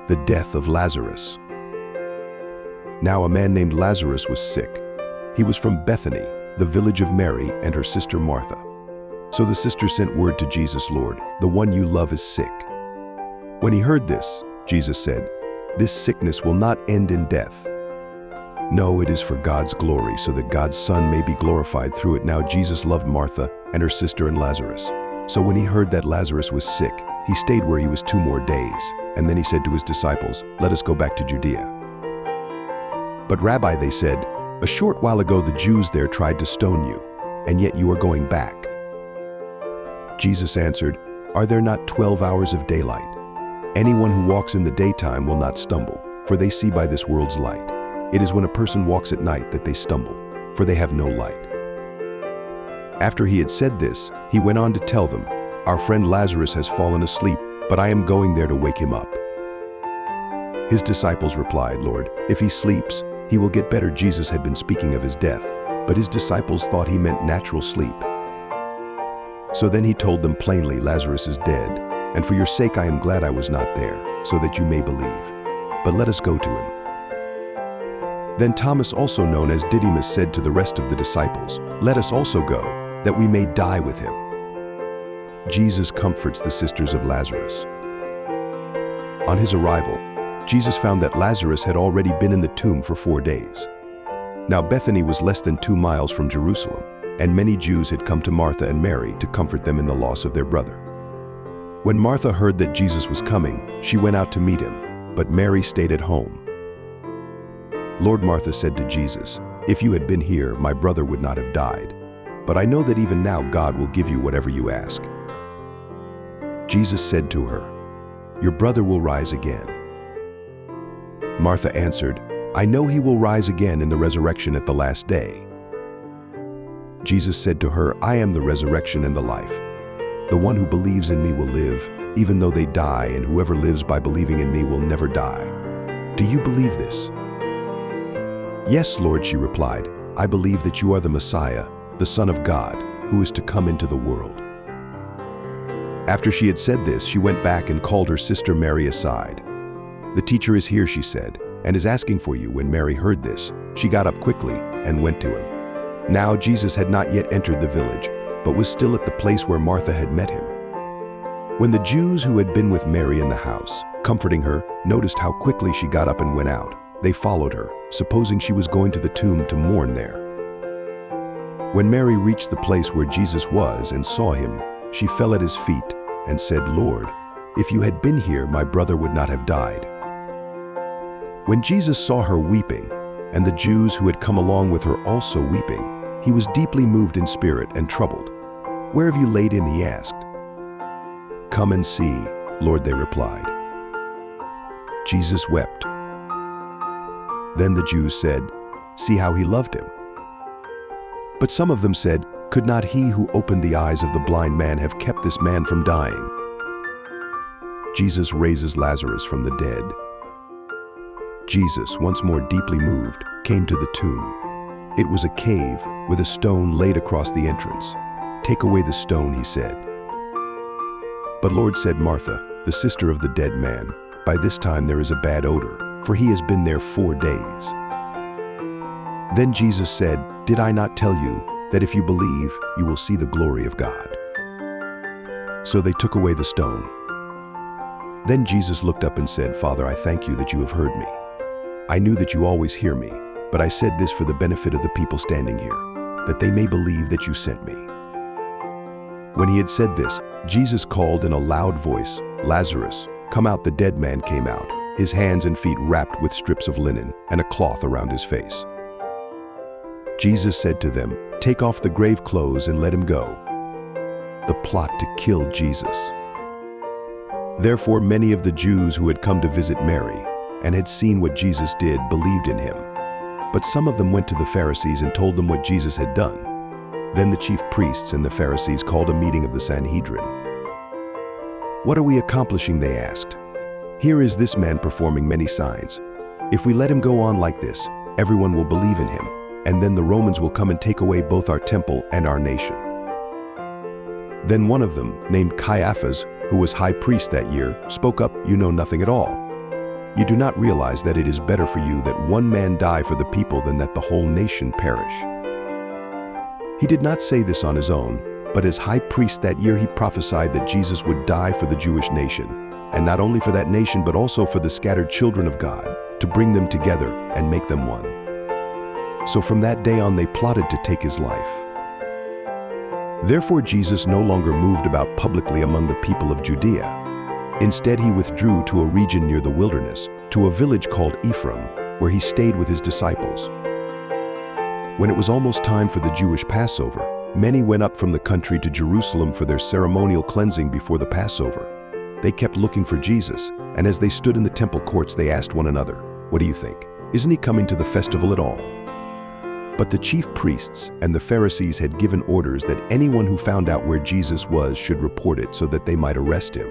The death of Lazarus. Now a man named Lazarus was sick. He was from Bethany, the village of Mary and her sister Martha. So the sisters sent word to Jesus, "Lord, the one you love is sick." When he heard this, Jesus said, "This sickness will not end in death. No, it is for God's glory, so that God's Son may be glorified through it." Now Jesus loved Martha and her sister and Lazarus. So when he heard that Lazarus was sick, he stayed where he was 2 more days. And then he said to his disciples, "Let us go back to Judea." "But Rabbi," they said, "a short while ago the Jews there tried to stone you, and yet you are going back." Jesus answered, "Are there not 12 hours of daylight? Anyone who walks in the daytime will not stumble, for they see by this world's light. It is when a person walks at night that they stumble, for they have no light." After he had said this, he went on to tell them, "Our friend Lazarus has fallen asleep, but I am going there to wake him up." His disciples replied, "Lord, if he sleeps, he will get better." Jesus had been speaking of his death, but his disciples thought he meant natural sleep. So then he told them plainly, "Lazarus is dead, and for your sake I am glad I was not there, so that you may believe. But let us go to him." Then Thomas, also known as Didymus, said to the rest of the disciples, "Let us also go, that we may die with him." Jesus comforts the sisters of Lazarus. On his arrival, Jesus found that Lazarus had already been in the tomb for 4 days. Now Bethany was less than 2 miles from Jerusalem, and many Jews had come to Martha and Mary to comfort them in the loss of their brother. When Martha heard that Jesus was coming, she went out to meet him, but Mary stayed at home. "Lord," Martha said to Jesus, "if you had been here, my brother would not have died. But I know that even now God will give you whatever you ask." Jesus said to her, "Your brother will rise again." Martha answered, "I know he will rise again in the resurrection at the last day." Jesus said to her, "I am the resurrection and the life. The one who believes in me will live, even though they die, and whoever lives by believing in me will never die. Do you believe this?" "Yes, Lord," she replied. "I believe that you are the Messiah, the Son of God, who is to come into the world." After she had said this, she went back and called her sister Mary aside. "The teacher is here," she said, "and is asking for you." When Mary heard this, she got up quickly and went to him. Now Jesus had not yet entered the village, but was still at the place where Martha had met him. When the Jews who had been with Mary in the house, comforting her, noticed how quickly she got up and went out, they followed her, supposing she was going to the tomb to mourn there. When Mary reached the place where Jesus was and saw him, she fell at his feet and said, "Lord, if you had been here, my brother would not have died." When Jesus saw her weeping, and the Jews who had come along with her also weeping, he was deeply moved in spirit and troubled. "Where have you laid him?" he asked. "Come and see, Lord," they replied. Jesus wept. Then the Jews said, "See how he loved him." But some of them said, "Could not he who opened the eyes of the blind man have kept this man from dying?" Jesus raises Lazarus from the dead. Jesus, once more deeply moved, came to the tomb. It was a cave with a stone laid across the entrance. "Take away the stone," he said. "But Lord," said Martha, the sister of the dead man, "by this time there is a bad odor, for he has been there 4 days." Then Jesus said, "Did I not tell you that if you believe, you will see the glory of God?" So they took away the stone. Then Jesus looked up and said, "Father, I thank you that you have heard me. I knew that you always hear me, but I said this for the benefit of the people standing here, that they may believe that you sent me." When he had said this, Jesus called in a loud voice, "Lazarus, come out." The dead man came out, his hands and feet wrapped with strips of linen and a cloth around his face. Jesus said to them, "Take off the grave clothes and let him go." The plot to kill Jesus. Therefore many of the Jews who had come to visit Mary and had seen what Jesus did believed in him. But some of them went to the Pharisees and told them what Jesus had done. Then the chief priests and the Pharisees called a meeting of the Sanhedrin. "What are we accomplishing?" they asked. "Here is this man performing many signs. If we let him go on like this, everyone will believe in him, and then the Romans will come and take away both our temple and our nation." Then one of them, named Caiaphas, who was high priest that year, spoke up, "You know nothing at all. You do not realize that it is better for you that one man die for the people than that the whole nation perish." He did not say this on his own, but as high priest that year he prophesied that Jesus would die for the Jewish nation, and not only for that nation but also for the scattered children of God, to bring them together and make them one. So from that day on they plotted to take his life. Therefore Jesus no longer moved about publicly among the people of Judea. Instead he withdrew to a region near the wilderness, to a village called Ephraim, where he stayed with his disciples. When it was almost time for the Jewish Passover, many went up from the country to Jerusalem for their ceremonial cleansing before the Passover. They kept looking for Jesus, and as they stood in the temple courts they asked one another, "What do you think? Isn't he coming to the festival at all?" But the chief priests and the Pharisees had given orders that anyone who found out where Jesus was should report it so that they might arrest him.